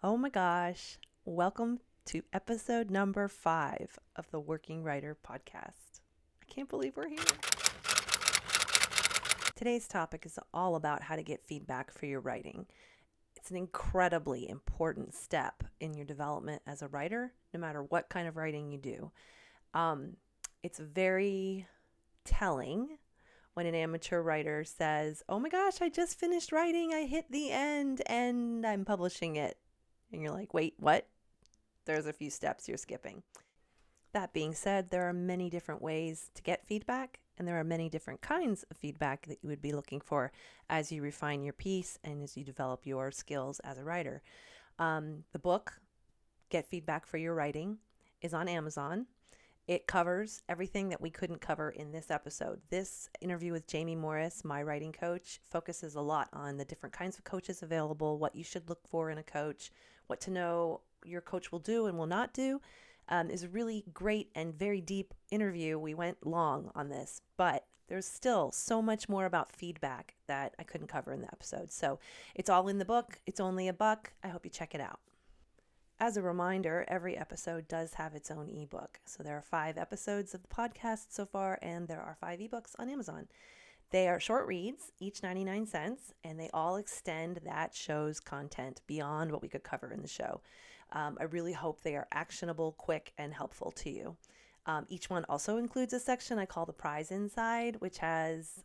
Oh my gosh. Welcome to episode number 5 of the Working Writer podcast. I can't believe we're here. Today's topic is all about how to get feedback for your writing. It's an incredibly important step in your development as a writer, no matter what kind of writing you do. It's very telling when an amateur writer says, "Oh my gosh, I just finished writing. I hit the end and I'm publishing it." And you're like, "Wait, what?" There's a few steps you're skipping. That being said, there are many different ways to get feedback, and there are many different kinds of feedback that you would be looking for as you refine your piece and as you develop your skills as a writer. The book, Get Feedback for Your Writing, is on Amazon. It covers everything that we couldn't cover in this episode. This interview with Jamie Morris, my writing coach, focuses a lot on the different kinds of coaches available, what you should look for in a coach, what to know your coach will do and will not do. Is a really great and very deep interview. We went long on this, but there's still so much more about feedback that I couldn't cover in the episode. So it's all in the book. It's only $1. I hope you check it out. As a reminder, every episode does have its own ebook. So there are 5 episodes of the podcast so far, and there are 5 ebooks on Amazon. They are short reads, each 99 cents, and they all extend that show's content beyond what we could cover in the show. I really hope they are actionable, quick, and helpful to you. Each one also includes a section I call the prize inside, which has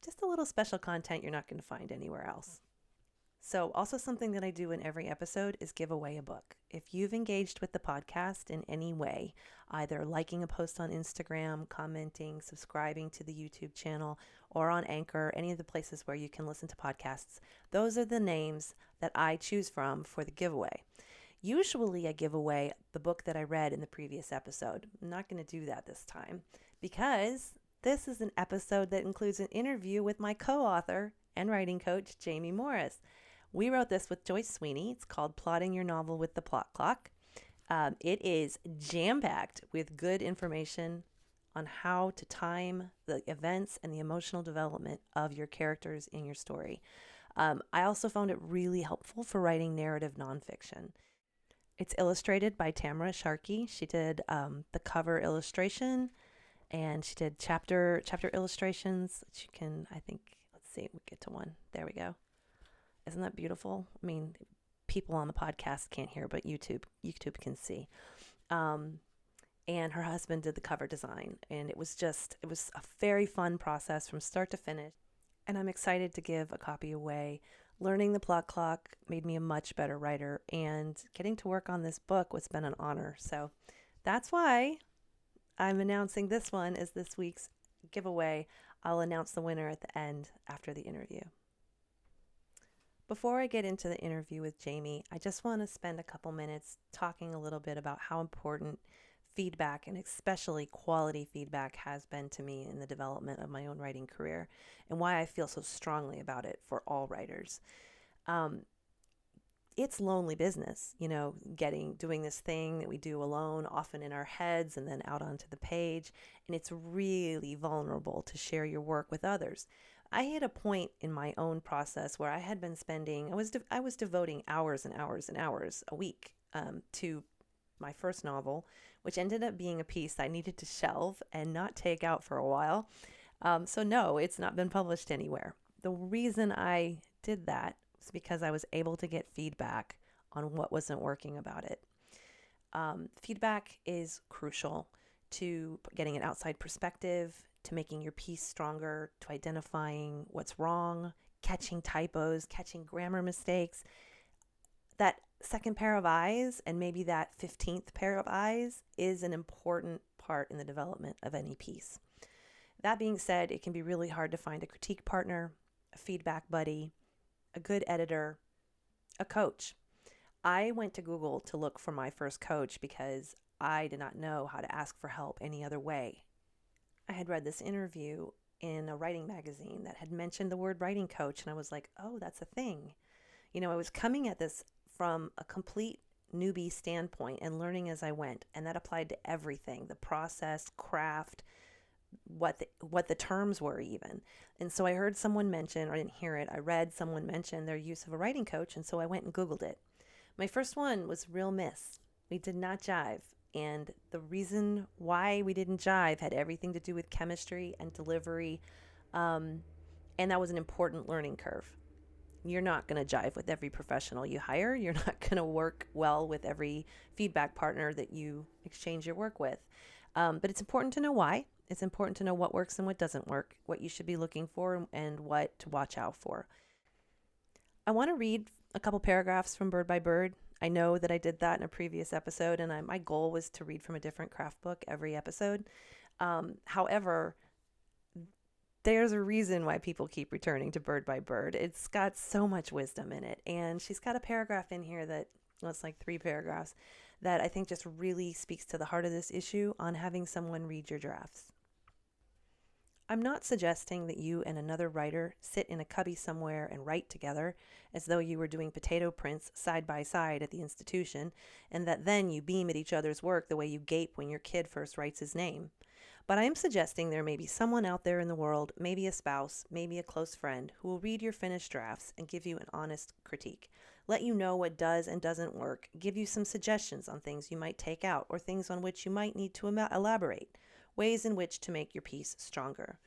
just a little special content you're not going to find anywhere else. So also something that I do in every episode is give away a book. If you've engaged with the podcast in any way, either liking a post on Instagram, commenting, subscribing to the YouTube channel, or on Anchor, any of the places where you can listen to podcasts, those are the names that I choose from for the giveaway. Usually I give away the book that I read in the previous episode. I'm not going to do that this time because this is an episode that includes an interview with my co-author and writing coach, Jamie Morris. We wrote this with Joyce Sweeney. It's called Plotting Your Novel with the Plot Clock. It is jam-packed with good information on how to time the events and the emotional development of your characters in your story. I also found it really helpful for writing narrative nonfiction. It's illustrated by Tamara Sharkey. She did the cover illustration, and she did chapter illustrations. Which you can, I think, let's see, we get to one. There we go. Isn't that beautiful? I mean, people on the podcast can't hear, but YouTube can see. And her husband did the cover design, and it was a very fun process from start to finish. And I'm excited to give a copy away. Learning the plot clock made me a much better writer, and getting to work on this book has been an honor. So that's why I'm announcing this one as this week's giveaway. I'll announce the winner at the end after the interview. Before I get into the interview with Jamie, I just want to spend a couple minutes talking a little bit about how important feedback, and especially quality feedback, has been to me in the development of my own writing career, and why I feel so strongly about it for all writers. It's lonely business, doing this thing that we do alone, often in our heads and then out onto the page, and it's really vulnerable to share your work with others. I hit a point in my own process where I had been spending, I was devoting hours and hours and hours a week to my first novel, which ended up being a piece I needed to shelve and not take out for a while. So no, it's not been published anywhere. The reason I did that was because I was able to get feedback on what wasn't working about it. Feedback is crucial to getting an outside perspective, to making your piece stronger, to identifying what's wrong, catching typos, catching grammar mistakes. That second pair of eyes, and maybe that 15th pair of eyes, is an important part in the development of any piece. That being said, it can be really hard to find a critique partner, a feedback buddy, a good editor, a coach. I went to Google to look for my first coach because I did not know how to ask for help any other way. I had read this interview in a writing magazine that had mentioned the word writing coach, and I was like, oh, that's a thing. I was coming at this from a complete newbie standpoint and learning as I went, and that applied to everything, the process, craft, what the terms were even. And so I heard someone mention, or I didn't hear it, I read someone mention their use of a writing coach, and so I went and Googled it. My first one was real miss. We did not jive. And the reason why we didn't jive had everything to do with chemistry and delivery. Um, and that was an important learning curve. You're not going to jive with every professional you hire. You're not going to work well with every feedback partner that you exchange your work with. But it's important to know why. It's important to know what works and what doesn't work, what you should be looking for, and what to watch out for. I want to read a couple paragraphs from Bird by Bird. I know that I did that in a previous episode, and my goal was to read from a different craft book every episode. However, there's a reason why people keep returning to Bird by Bird. It's got so much wisdom in it. And she's got a paragraph in here that, well, it's like 3 paragraphs, that I think just really speaks to the heart of this issue on having someone read your drafts. I'm not suggesting that you and another writer sit in a cubby somewhere and write together as though you were doing potato prints side by side at the institution, and that then you beam at each other's work the way you gape when your kid first writes his name. But I am suggesting there may be someone out there in the world, maybe a spouse, maybe a close friend, who will read your finished drafts and give you an honest critique. Let you know what does and doesn't work, give you some suggestions on things you might take out or things on which you might need to elaborate, ways in which to make your piece stronger.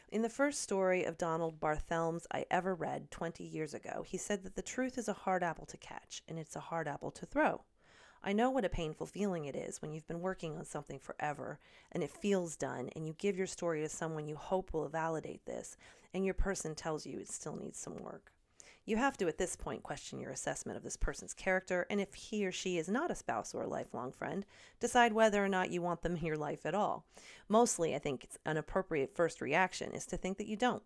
In the first story of Donald Barthelme's I ever read 20 years ago, he said that the truth is a hard apple to catch, and it's a hard apple to throw. I know what a painful feeling it is when you've been working on something forever and it feels done, and you give your story to someone you hope will validate this, and your person tells you it still needs some work. You have to, at this point, question your assessment of this person's character, and if he or she is not a spouse or a lifelong friend, decide whether or not you want them in your life at all. Mostly, I think it's an appropriate first reaction is to think that you don't.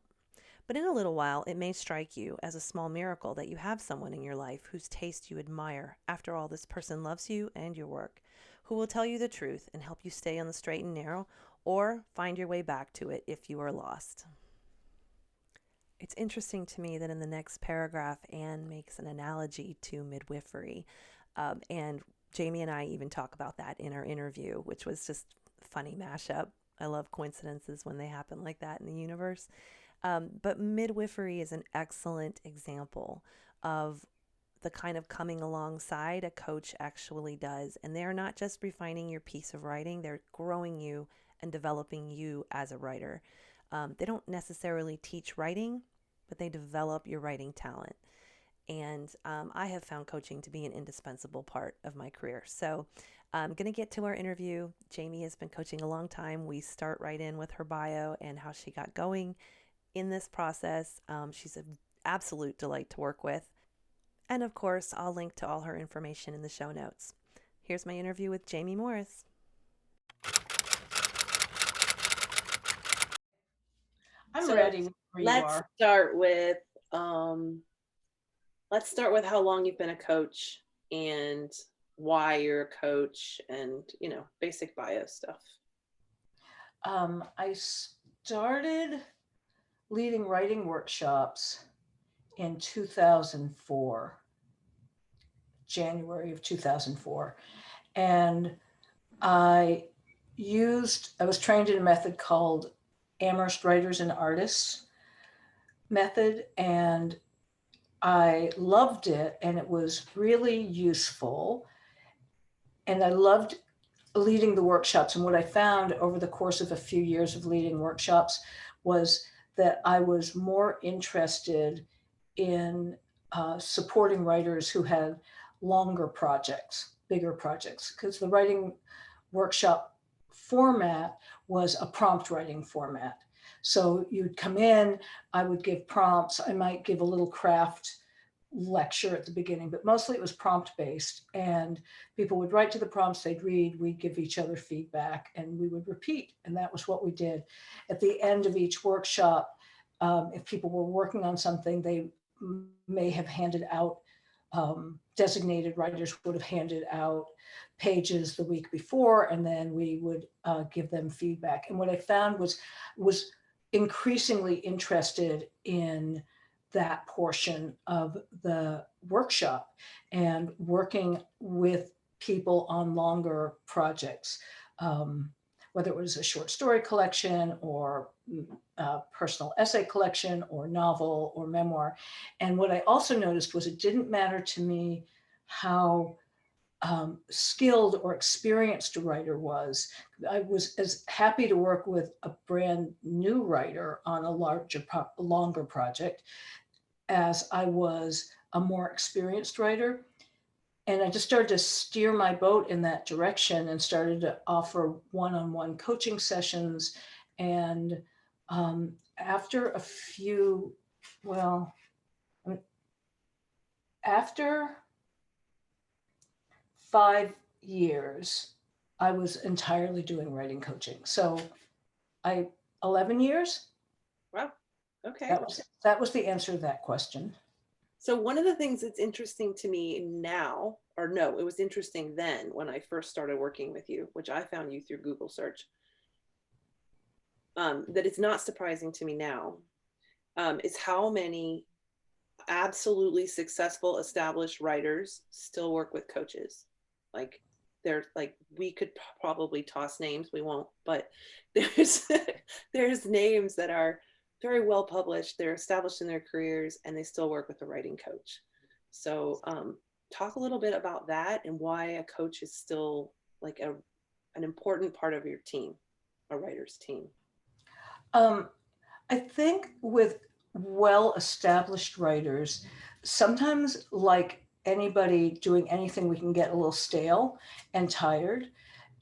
But in a little while, it may strike you as a small miracle that you have someone in your life whose taste you admire. After all, this person loves you and your work, who will tell you the truth and help you stay on the straight and narrow, or find your way back to it if you are lost. It's interesting to me that in the next paragraph, Anne makes an analogy to midwifery. And Jamie and I even talk about that in our interview, which was just a funny mashup. I love coincidences when they happen like that in the universe. But midwifery is an excellent example of the kind of coming alongside a coach actually does. And they're not just refining your piece of writing, they're growing you and developing you as a writer. They don't necessarily teach writing, but they develop your writing talent. And I have found coaching to be an indispensable part of my career. So I'm going to get to our interview. Jamie has been coaching a long time. We start right in with her bio and how she got going in this process. She's an absolute delight to work with. And of course, I'll link to all her information in the show notes. Here's my interview with Jamie Morris. I'm ready where you let's are. start with how long you've been a coach and why you're a coach, and basic bio stuff. I started leading writing workshops in 2004, January of 2004. And I was trained in a method called Amherst Writers and Artists method, and I loved it, and it was really useful. And I loved leading the workshops. And what I found over the course of a few years of leading workshops was that I was more interested in supporting writers who had longer projects, bigger projects, because the writing workshop format was a prompt writing format. So you'd come in, I would give prompts, I might give a little craft lecture at the beginning, but mostly it was prompt based, and people would write to the prompts, they'd read, we'd give each other feedback, and we would repeat. And that was what we did. At the end of each workshop, if people were working on something, they may have handed out, designated writers would have handed out pages the week before, and then we would give them feedback. And what I found was increasingly interested in that portion of the workshop and working with people on longer projects, whether it was a short story collection or a personal essay collection or novel or memoir. And what I also noticed was it didn't matter to me how skilled or experienced a writer was. I was as happy to work with a brand new writer on a longer project as I was a more experienced writer. And I just started to steer my boat in that direction and started to offer one-on-one coaching sessions. And after a few, well, after 5 years, I was entirely doing writing coaching. So 11 years. Wow. Okay. That was the answer to that question. So one of the things that's interesting to me now, or no, it was interesting then when I first started working with you, which I found you through Google search, that it's not surprising to me now, is how many absolutely successful established writers still work with coaches. Like they're like, we could probably toss names, we won't, but there's names that are very well published, they're established in their careers, and they still work with a writing coach. So talk a little bit about that and why a coach is still like an important part of your team, a writer's team. I think with well-established writers, sometimes like anybody doing anything, we can get a little stale and tired.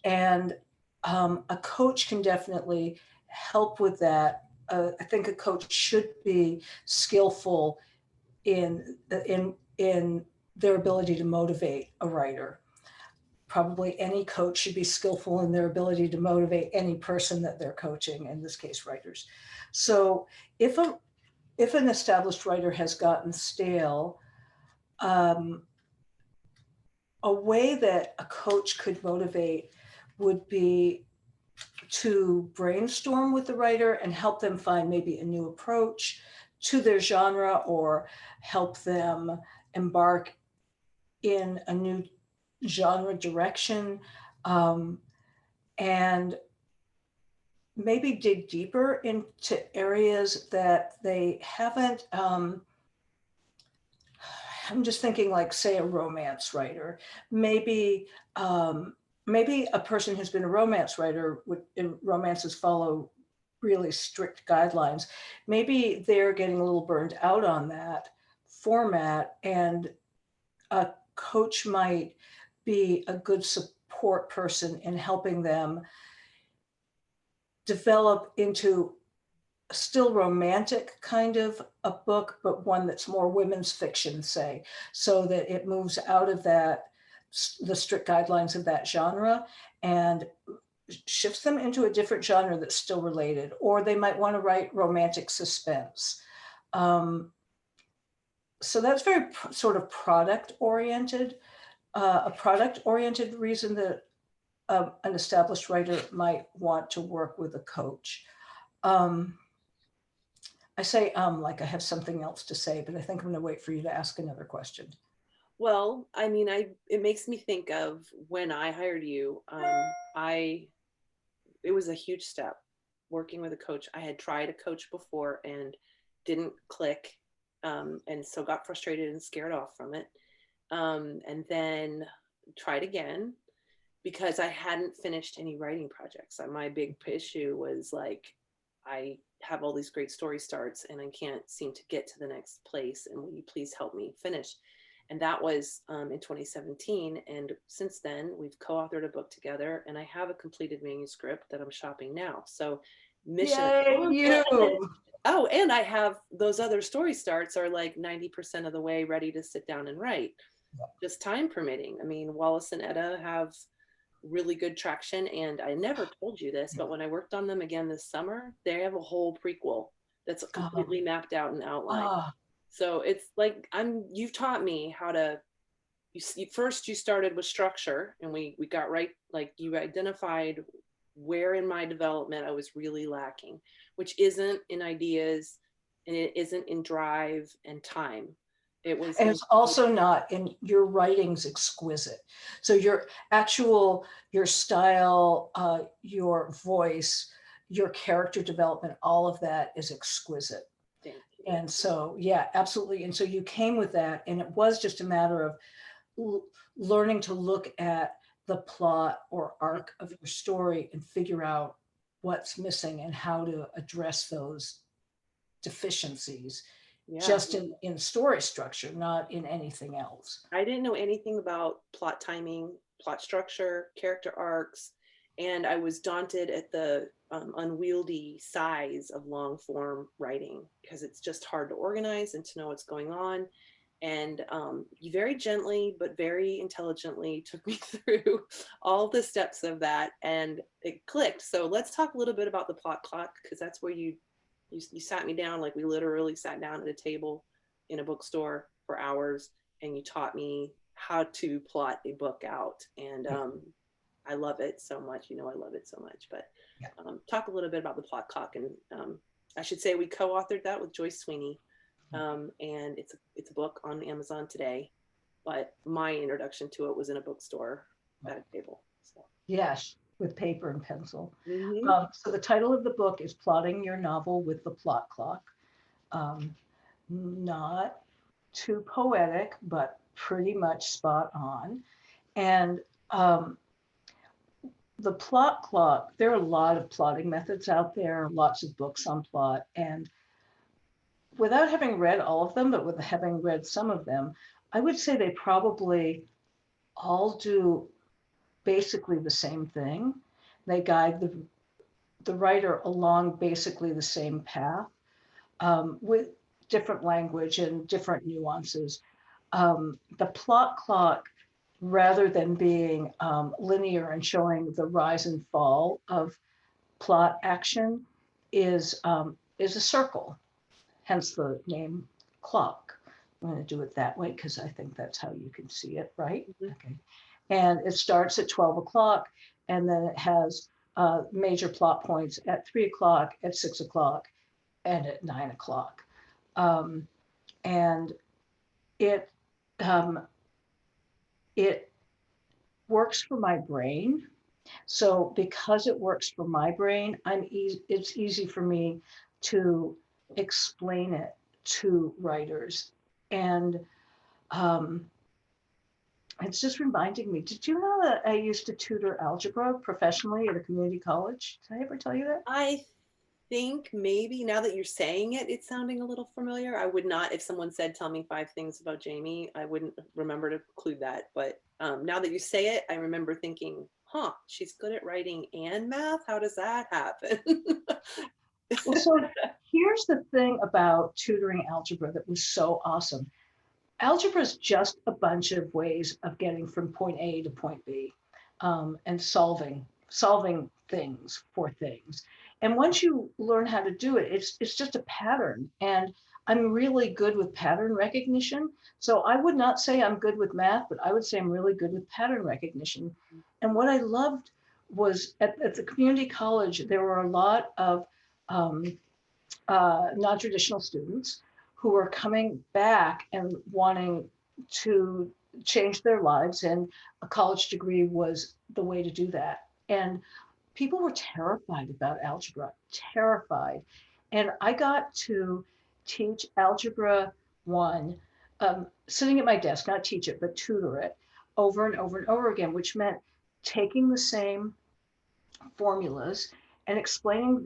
And a coach can definitely help with that. I think a coach should be skillful in their ability to motivate a writer. Probably any coach should be skillful in their ability to motivate any person that they're coaching, in this case, writers. So if an established writer has gotten stale, a way that a coach could motivate would be to brainstorm with the writer and help them find maybe a new approach to their genre, or help them embark in a new genre direction, and maybe dig deeper into areas that they haven't. I'm just thinking, like, say, a romance writer. Maybe maybe a person who's been a romance writer, romances follow really strict guidelines. Maybe they're getting a little burned out on that format, and a coach might be a good support person in helping them develop into a still romantic kind of a book, but one that's more women's fiction, say, so that it moves out of the strict guidelines of that genre and shifts them into a different genre that's still related. Or they might want to write romantic suspense. So that's very sort of product oriented. A product oriented reason that an established writer might want to work with a coach. I say like I have something else to say, but I think I'm going to wait for you to ask another question. Well, I mean, it makes me think of when I hired you. It was a huge step working with a coach. I had tried a coach before and didn't click, and so got frustrated and scared off from it. And then tried again because I hadn't finished any writing projects. My big issue was like, I have all these great story starts and I can't seem to get to the next place. And will you please help me finish? And that was in 2017. And since then, we've co-authored a book together, and I have a completed manuscript that I'm shopping now. So mission. Yay, you. Oh, and I have those other story starts are like 90% of the way ready to sit down and write, just time permitting. I mean, Wallace and Etta have really good traction, and I never told you this, but when I worked on them again this summer, they have a whole prequel that's completely mapped out and outlined. So it's like you've taught me how to. First, you started with structure, and we got right. Like, you identified where in my development I was really lacking, which isn't in ideas, and it isn't in drive and time. And it's also not in your writing's exquisite. So your style, your voice, your character development, all of that is exquisite. And so, yeah, absolutely. And so you came with that, and it was just a matter of learning to look at the plot or arc of your story and figure out what's missing and how to address those deficiencies Yeah. just in story structure, not in anything else. I didn't know anything about plot timing, plot structure, character arcs, and I was daunted at the unwieldy size of long form writing because it's just hard to organize and to know what's going on. And you very gently but very intelligently took me through all the steps of that, and it clicked. So let's talk a little bit about the plot clock, because that's where you sat me down, like we literally sat down at a table in a bookstore for hours, and you taught me how to plot a book out. And I love it so much. You know, I love it so much. But Yeah. Talk a little bit about the plot clock. And I should say we co-authored that with Joyce Sweeney. And it's a book on Amazon today. But my introduction to it was in a bookstore at a table. So. Yes, with paper and pencil. Mm-hmm. So the title of the book is Plotting Your Novel with the Plot Clock. Not too poetic, but pretty much spot on. And the plot clock, there are a lot of plotting methods out there, lots of books on plot. And without having read all of them, but with having read some of them, I would say they probably all do basically the same thing. They guide the writer along basically the same path, with different language and different nuances. The plot clock, rather than being linear and showing the rise and fall of plot action, is a circle, hence the name clock. I'm going to do it that way because I think that's how you can see it, right? Mm-hmm. Okay. And it starts at 12 o'clock, and then it has major plot points at 3 o'clock, at 6 o'clock, and at 9 o'clock. And it it works for my brain. So because it works for my brain, it's easy for me to explain it to writers. And it's just reminding me, did you know that I used to tutor algebra professionally at a community college? Did I ever tell you that? I think maybe now that you're saying it, it's sounding a little familiar. I would not, if someone said, tell me 5 things about Jamie, I wouldn't remember to include that. But now that you say it, I remember thinking, huh, she's good at writing and math. How does that happen? Well, so here's the thing about tutoring algebra that was so awesome. Algebra is just a bunch of ways of getting from point A to point B, and solving things for things. And once you learn how to do it, it's just a pattern. And I'm really good with pattern recognition. So I would not say I'm good with math, but I would say I'm really good with pattern recognition. And what I loved was at the community college, there were a lot of um, non-traditional students who were coming back and wanting to change their lives, and a college degree was the way to do that. And people were terrified about algebra, terrified. And I got to teach algebra 1, sitting at my desk, not teach it, but tutor it over and over and over again, which meant taking the same formulas and explaining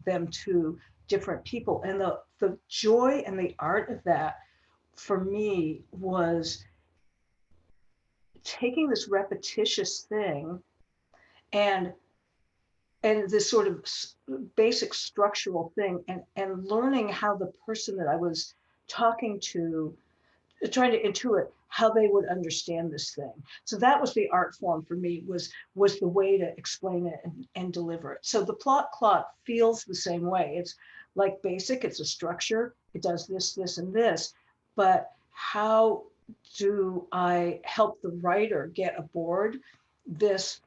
them to different people. And the joy and the art of that for me was taking this repetitious thing and this sort of basic structural thing, and learning how the person that I was talking to, trying to intuit how they would understand this thing. So that was the art form for me, was the way to explain it and deliver it. So the plot clock feels the same way. It's like basic, it's a structure, it does this, this, and this, but how do I help the writer get aboard this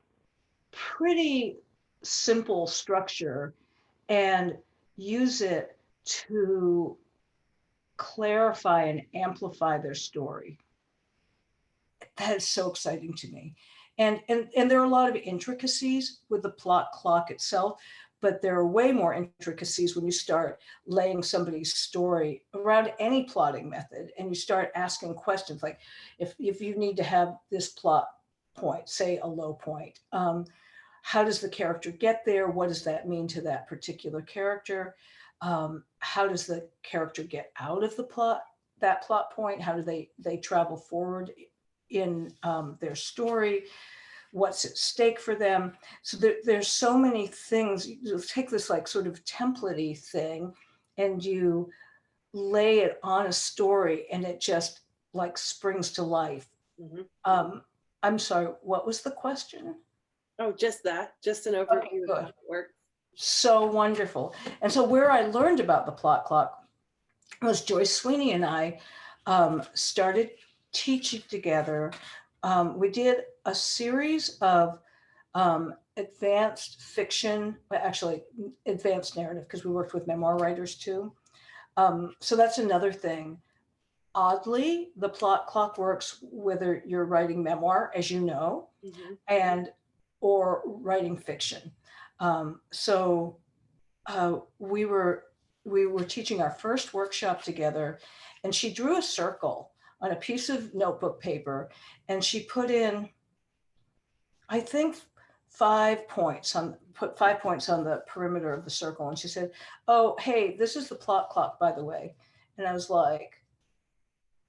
pretty simple structure and use it to clarify and amplify their story? That is so exciting to me. And there are a lot of intricacies with the plot clock itself, but there are way more intricacies when you start laying somebody's story around any plotting method, and you start asking questions like, if you need to have this plot point, say a low point, how does the character get there? What does that mean to that particular character? How does the character get out of the plot, that plot point? How do they travel forward in their story? What's at stake for them? So there's so many things. You take this like sort of template-y thing and you lay it on a story, and it just like springs to life. I'm sorry, what was the question? Oh, just that, just an overview of how it works. So wonderful. And so where I learned about the plot clock was Joyce Sweeney and I started teaching together. We did a series of advanced fiction, actually advanced narrative, because we worked with memoir writers too. So that's another thing. Oddly, the plot clock works whether you're writing memoir, as you know, and or writing fiction. So we were teaching our first workshop together, and she drew a circle on a piece of notebook paper, and she put in, I think, 5 points on the perimeter of the circle, and she said, "Oh, hey, this is the plot clock, by the way." And I was like,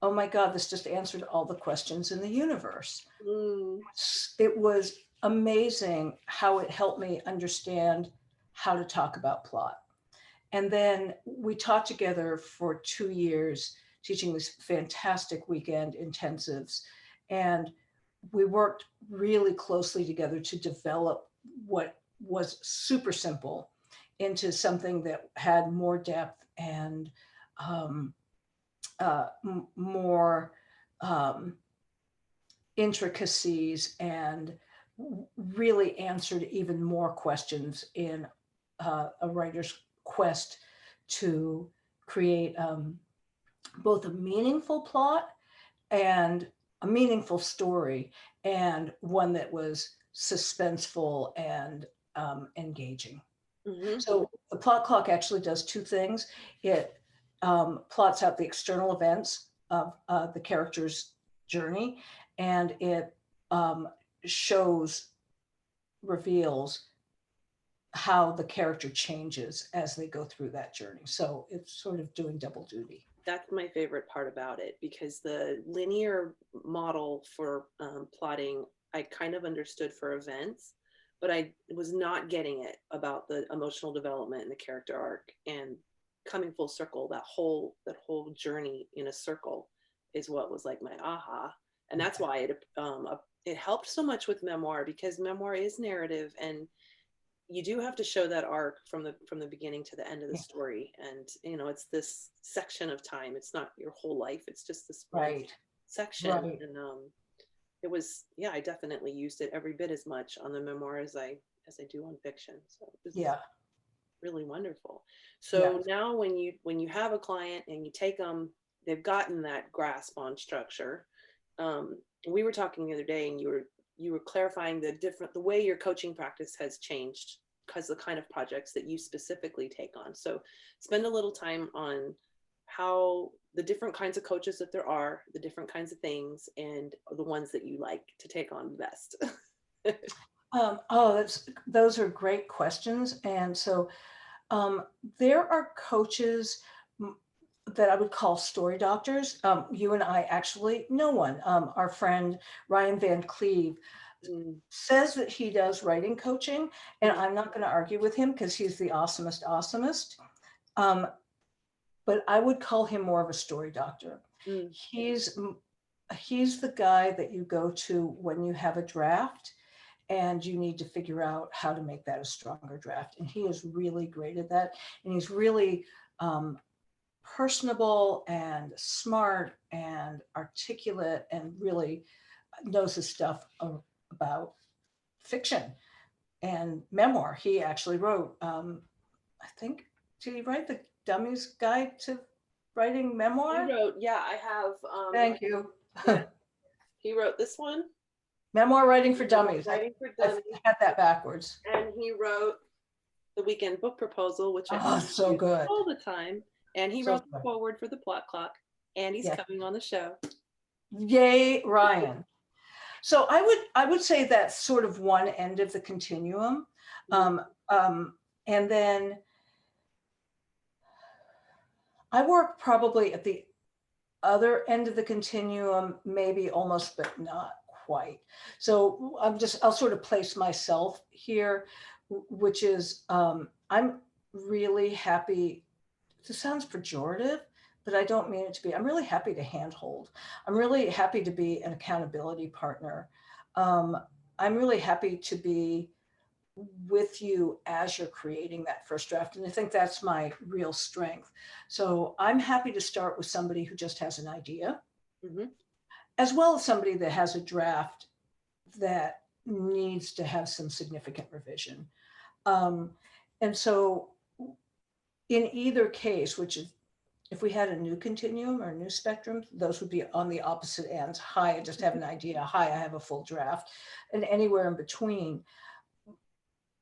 oh my God, this just answered all the questions in the universe. It was amazing how it helped me understand how to talk about plot. And then we taught together for 2 years, teaching these fantastic weekend intensives. And we worked really closely together to develop what was super simple into something that had more depth and more intricacies, and really answered even more questions in a writer's quest to create both a meaningful plot and a meaningful story, and one that was suspenseful and engaging. So the plot clock actually does 2 things. It plots out the external events of the character's journey, and it reveals how the character changes as they go through that journey. So it's sort of doing double duty. That's my favorite part about it, because the linear model for plotting, I kind of understood for events, but I was not getting it about the emotional development and the character arc. And coming full circle, that whole journey in a circle is what was like my aha. And that's why it helped so much with memoir, because memoir is narrative, and you do have to show that arc from the beginning to the end of the story. And it's this section of time. It's not your whole life. It's just this section. And it was, I definitely used it every bit as much on the memoir as I do on fiction. So it was really wonderful. So now when you have a client and you take them, they've gotten that grasp on structure. We were talking the other day, and you were clarifying the way your coaching practice has changed because the kind of projects that you specifically take on. So spend a little time on how the different kinds of coaches that there are, the different kinds of things, and the ones that you like to take on best. Those are great questions. And so there are coaches that I would call story doctors. You and I actually know one. Our friend Ryan Van Cleve says that he does writing coaching, and I'm not going to argue with him because he's the awesomest. But I would call him more of a story doctor. He's the guy that you go to when you have a draft and you need to figure out how to make that a stronger draft. And he is really great at that. And he's really personable and smart and articulate, and really knows his stuff about fiction and memoir. He actually wrote, I think, did he write the Dummy's Guide to Writing Memoir? He wrote, I have. Thank you. He wrote this one. Memoir Writing for Dummies. Writing for Dummies. I had that backwards. And he wrote the weekend book proposal, which I Oh, so use good. all the time. And he So wrote the good. foreword for the plot clock, and he's Yeah. coming on the show. Yay, Ryan. So I would say that's sort of one end of the continuum. And then I work probably at the other end of the continuum, maybe almost, but not quite. So I'll sort of place myself here, which is I'm really happy. This sounds pejorative, but I don't mean it to be. I'm really happy to handhold. I'm really happy to be an accountability partner. Um, I'm really happy to be with you as you're creating that first draft. And I think that's my real strength. So I'm happy to start with somebody who just has an idea, Mm-hmm. as well as somebody that has a draft that needs to have some significant revision. Um, and so in either case, which is if we had a new continuum or a new spectrum, those would be on the opposite ends. Hi, I just have an idea. Hi, I have a full draft. And anywhere in between,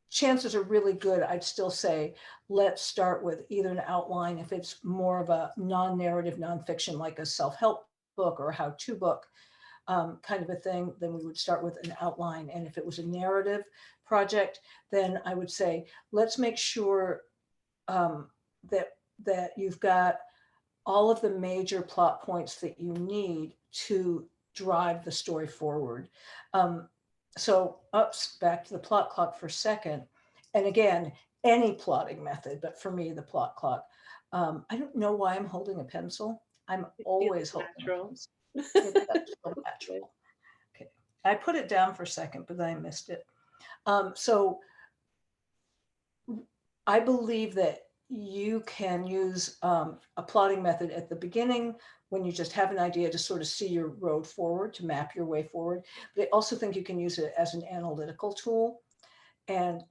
chances are really good. I'd still say, let's start with either an outline, if it's more of a non-narrative nonfiction, like a self-help book or a how-to book kind of a thing, then we would start with an outline. And if it was a narrative project, then I would say, let's make sure that you've got all of the major plot points that you need to drive the story forward. So back to the plot clock for a second. And again, any plotting method, but for me, the plot clock. I don't know why I'm holding a pencil. I'm It always feels holding a natural. pencil. That's so natural. Okay. I put it down for a second, but then I missed it. So I believe that you can use a plotting method at the beginning when you just have an idea to sort of see your road forward, to map your way forward. But I also think you can use it as an analytical tool and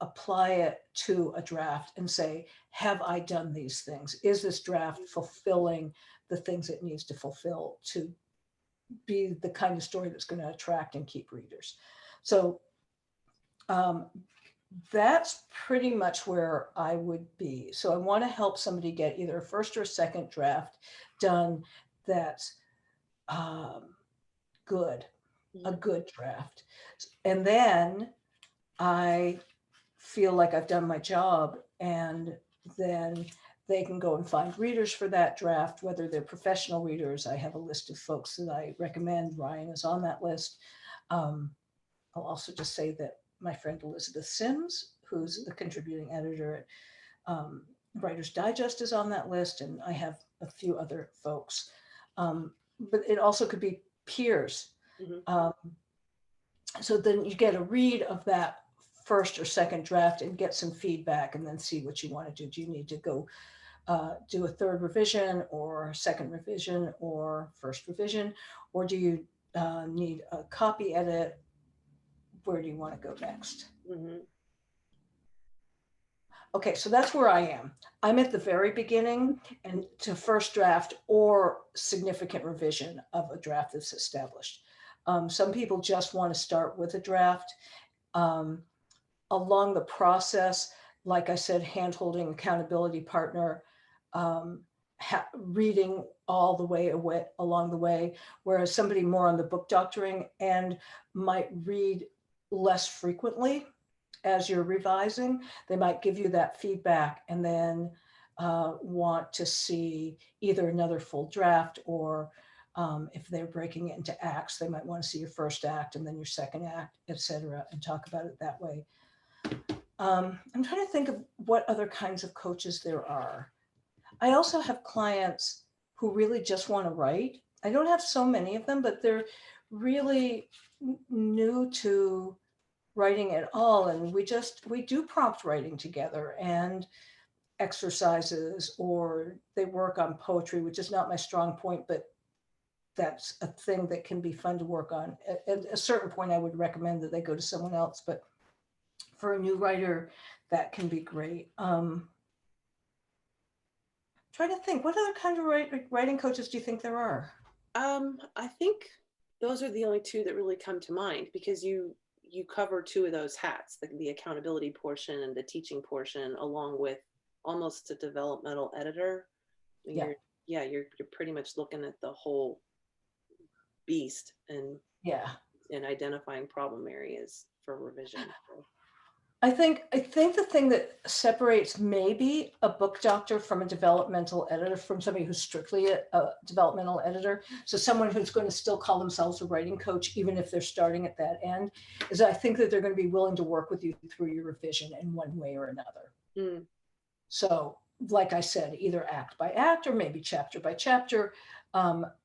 apply it to a draft and say, have I done these things? Is this draft fulfilling the things it needs to fulfill to be the kind of story that's going to attract and keep readers? So that's pretty much where I would be. So I want to help somebody get either a first or a second draft done that's good, a good draft. And then I feel like I've done my job, and then they can go and find readers for that draft, whether they're professional readers. I have a list of folks that I recommend. Ryan is on that list. I'll also just say that my friend Elizabeth Sims, who's the contributing editor at Writer's Digest, is on that list, and I have a few other folks. But it also could be peers. Mm-hmm. So then you get a read of that first or second draft and get some feedback, and then see what you want to do. Do you need to go do a third revision or second revision or first revision, or do you need a copy edit? Where do you want to go next? Mm-hmm. Okay, so that's where I am. I'm at the very beginning and to first draft or significant revision of a draft that's established. Some people just want to start with a draft. Along the process, like I said, hand-holding, accountability partner, reading all the way away, along the way, whereas somebody more on the book doctoring end might read less frequently as you're revising. They might give you that feedback and then want to see either another full draft, or if they're breaking it into acts, they might want to see your first act and then your second act, etc., and talk about it that way. I'm trying to think of what other kinds of coaches there are. I also have clients who really just want to write. I don't have so many of them, but they're really new to writing at all. And we do prompt writing together and exercises, or they work on poetry, which is not my strong point, but that's a thing that can be fun to work on. At a certain point, I would recommend that they go to someone else, but for a new writer, that can be great. Try to think, what other kind of writing coaches do you think there are? I think those are the only two that really come to mind, because you cover two of those hats, the accountability portion and the teaching portion, along with almost a developmental editor. Yeah. You're pretty much looking at the whole beast Yeah. and identifying problem areas for revision. I think the thing that separates maybe a book doctor from a developmental editor, from somebody who's strictly a developmental editor, so someone who's going to still call themselves a writing coach, even if they're starting at that end, is I think that they're going to be willing to work with you through your revision in one way or another. Mm. So, like I said, either act by act or maybe chapter by chapter.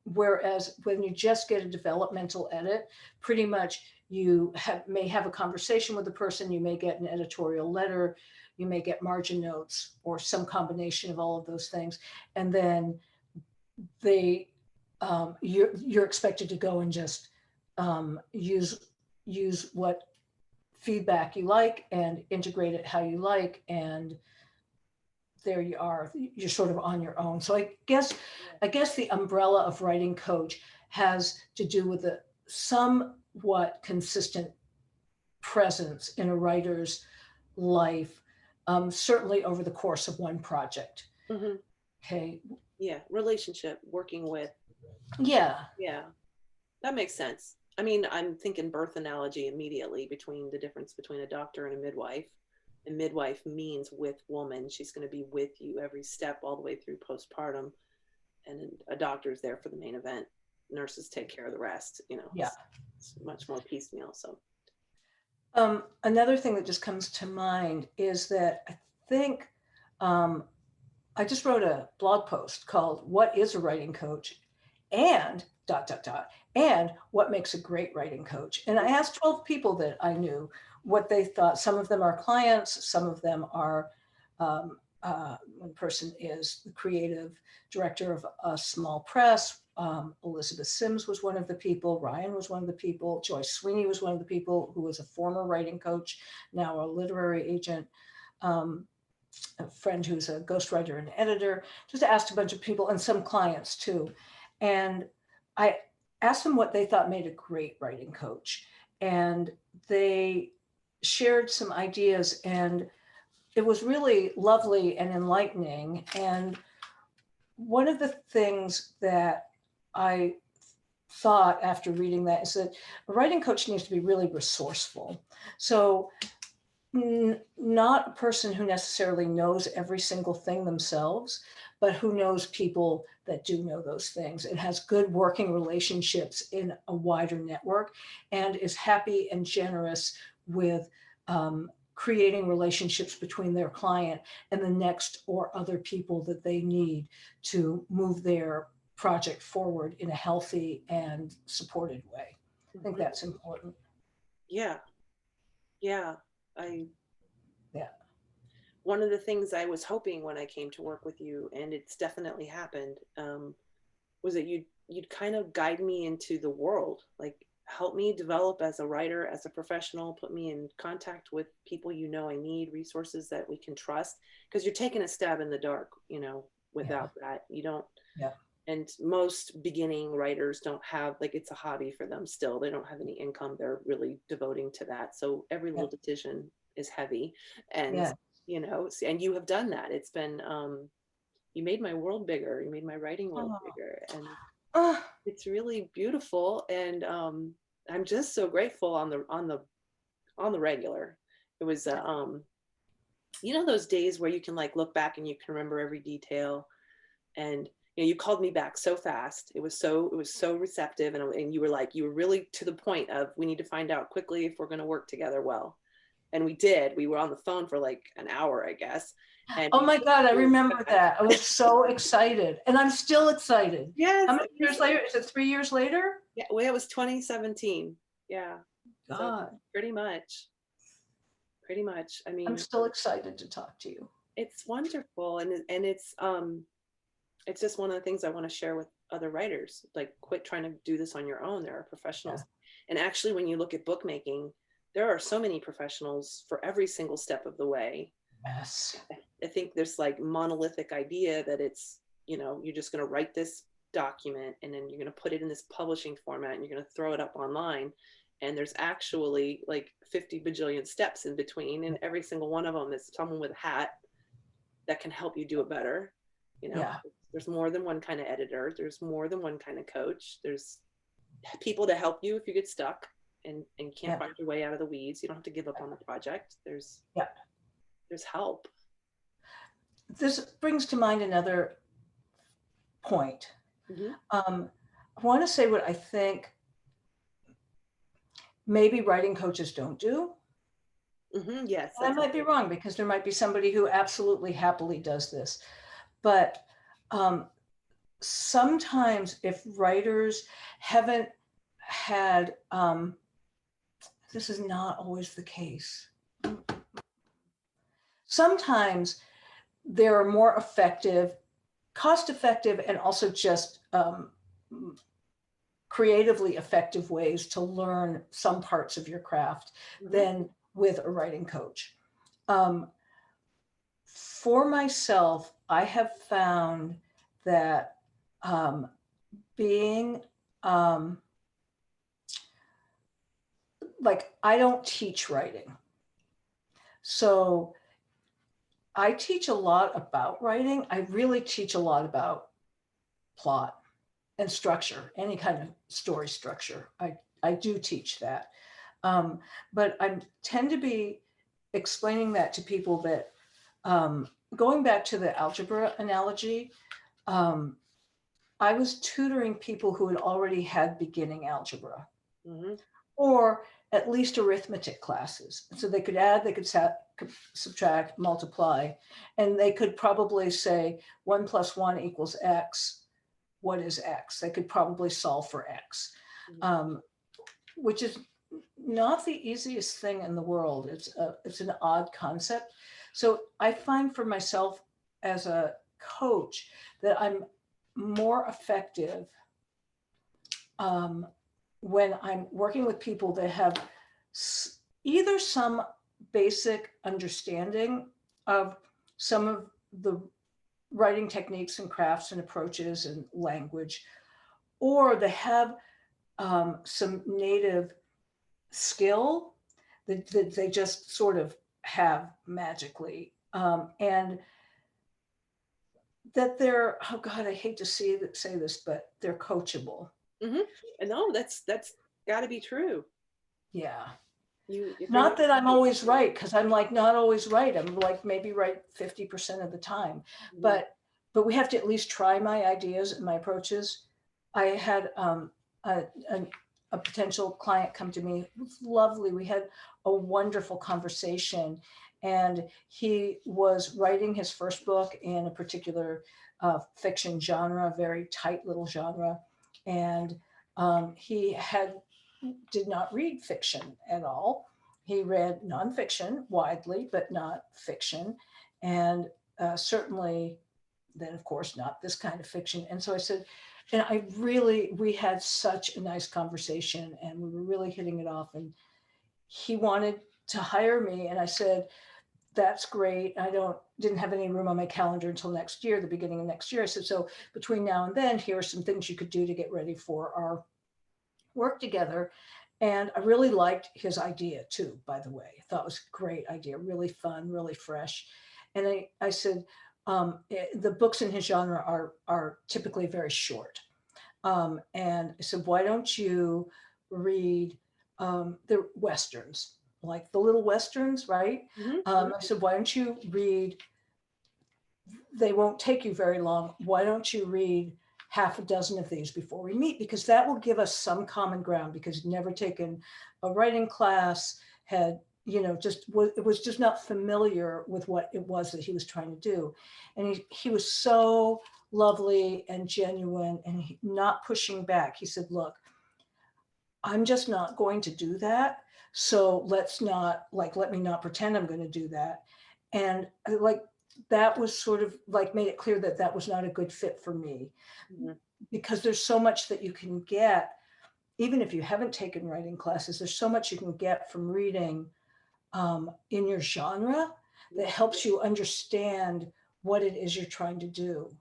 Whereas when you just get a developmental edit, pretty much you may have a conversation with the person, you may get an editorial letter, you may get margin notes or some combination of all of those things. And then you're expected to go and just use what feedback you like and integrate it how you like, and there you are, you're sort of on your own. So I guess the umbrella of writing coach has to do with a somewhat consistent presence in a writer's life, certainly over the course of one project. Mm-hmm. Okay. Yeah, relationship, working with. Yeah. Yeah, that makes sense. I mean, I'm thinking birth analogy immediately, between the difference between a doctor and a midwife. And midwife means with woman. She's going to be with you every step all the way through postpartum. And a doctor is there for the main event. Nurses take care of the rest, Yeah. It's much more piecemeal. So another thing that just comes to mind is that I think I just wrote a blog post called "What is a Writing Coach?" and ... and what makes a great writing coach. And I asked 12 people that I knew what they thought. Some of them are clients, some of them are, one person is the creative director of a small press. Elizabeth Sims was one of the people, Ryan was one of the people, Joyce Sweeney was one of the people, who was a former writing coach, now a literary agent. A friend who's a ghostwriter and editor. Just asked a bunch of people and some clients too. And I asked them what they thought made a great writing coach. And they shared some ideas, and it was really lovely and enlightening. And one of the things that I thought after reading that is that a writing coach needs to be really resourceful. So not a person who necessarily knows every single thing themselves, but who knows people that do know those things and has good working relationships in a wider network, and is happy and generous with creating relationships between their client and the next or other people that they need to move their project forward in a healthy and supported way. I think that's important. Yeah. Yeah. Yeah. One of the things I was hoping when I came to work with you, and it's definitely happened, was that you'd kind of guide me into the world, like help me develop as a writer, as a professional, put me in contact with people I need, resources that we can trust, because you're taking a stab in the dark, without that. You don't. Yeah. And most beginning writers don't have, like, it's a hobby for them still. They don't have any income. They're really devoting to that. So every little decision is heavy. And, and you have done that. It's been, you made my world bigger. You made my writing world bigger. And it's really beautiful. And I'm just so grateful on the regular. It was, those days where you can like look back and you can remember every detail. And you called me back so fast. It was so receptive, and you were really to the point of, we need to find out quickly if we're going to work together well. And we did. We were on the phone for like an hour, I guess. And oh my God, I remember that. I was so excited, and I'm still excited. Yes. How many years later? Is it 3 years later? Yeah, well, it was 2017. Yeah. God. So pretty much. I mean, I'm still excited to talk to you. It's wonderful, and it's just one of the things I want to share with other writers. Like, quit trying to do this on your own. There are professionals. Yeah. And actually, when you look at bookmaking, there are so many professionals for every single step of the way. Yes. I think there's like monolithic idea that it's, you're just going to write this document and then you're going to put it in this publishing format and you're going to throw it up online. and there's actually like 50 bajillion steps in between, and every single one of them is someone with a hat that can help you do it better. You know, Yeah. there's more than one kind of editor, there's more than one kind of coach, there's people to help you if you get stuck and can't find your way out of the weeds. You don't have to give up on the project. There's help. This brings to mind another point. Mm-hmm. I want to say what I think maybe writing coaches don't do. Mm-hmm. Yes. I might be wrong, because there might be somebody who absolutely happily does this. But sometimes if writers haven't had, this is not always the case. Sometimes there are more effective, cost effective, and also just creatively effective ways to learn some parts of your craft than with a writing coach. For myself, I have found that being like, I don't teach writing. So I teach a lot about writing. I really teach a lot about plot and structure, any kind of story structure. I do teach that. But I tend to be explaining that to people that, going back to the algebra analogy, I was tutoring people who had already had beginning algebra, or at least arithmetic classes. So they could add, they could subtract, multiply, and they could probably say 1 + 1 = X. What is X? They could probably solve for X, which is not the easiest thing in the world. It's an odd concept. So I find for myself as a coach that I'm more effective when I'm working with people that have either some basic understanding of some of the writing techniques and crafts and approaches and language, or they have some native skill that they just sort of have magically, and that they're, oh God, I hate to say this, but they're coachable. And no, that's got to be true. Yeah. If not that I'm always right, because I'm like not always right. I'm like maybe right 50% of the time, but we have to at least try my ideas and my approaches. I had a potential client come to me. It was lovely. We had a wonderful conversation, and he was writing his first book in a particular fiction genre, very tight little genre, and he did not read fiction at all. He read nonfiction widely, but not fiction, and certainly then, of course, not this kind of fiction. And so I said, and we had such a nice conversation, and we were really hitting it off, and he wanted to hire me. And I said, that's great. I didn't have any room on my calendar until next year, the beginning of next year. I said, so between now and then, here are some things you could do to get ready for our work together. And I really liked his idea too, by the way. I thought it was a great idea, really fun, really fresh. And I said, the books in his genre are typically very short. And I said, why don't you read the Westerns, like the little Westerns, right? I said, why don't you read, they won't take you very long. Why don't you read half a dozen of these before we meet? Because that will give us some common ground, because he'd never taken a writing class, had, it was just not familiar with what it was that he was trying to do. And he was so lovely and genuine, and not pushing back. He said, look, I'm just not going to do that. So let me not pretend I'm going to do that. And that was sort of like made it clear that that was not a good fit for me, because there's so much that you can get, even if you haven't taken writing classes, there's so much you can get from reading in your genre that helps you understand what it is you're trying to do.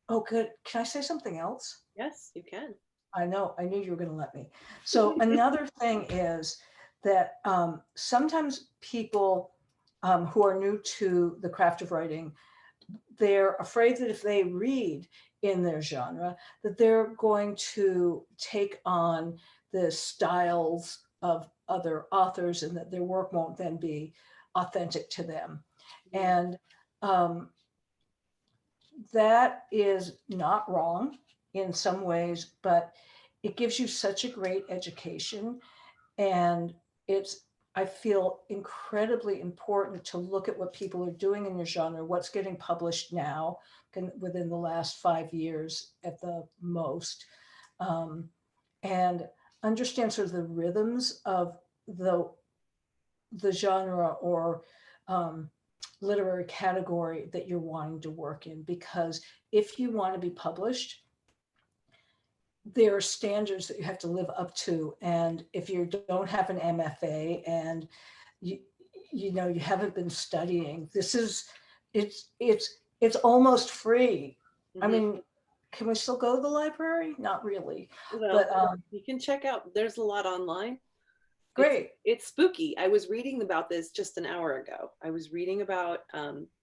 Oh, good. Can I say something else? Yes, you can. I know, I knew you were going to let me. So another thing is that sometimes people who are new to the craft of writing, they're afraid that if they read in their genre, that they're going to take on the styles of other authors and that their work won't then be authentic to them. And um, that is not wrong in some ways, but it gives you such a great education. And it's, I feel incredibly important to look at what people are doing in your genre, what's getting published now within the last 5 years at the most, um, and understand sort of the rhythms of the genre or um, literary category that you're wanting to work in. Because if you want to be published, there are standards that you have to live up to. And if you don't have an MFA and you, you know, you haven't been studying, this is, it's almost free. I mean, can we still go to the library? Not really, Well, but you can check out, there's a lot online. great. It's spooky. I was reading about this just an hour ago. I was reading about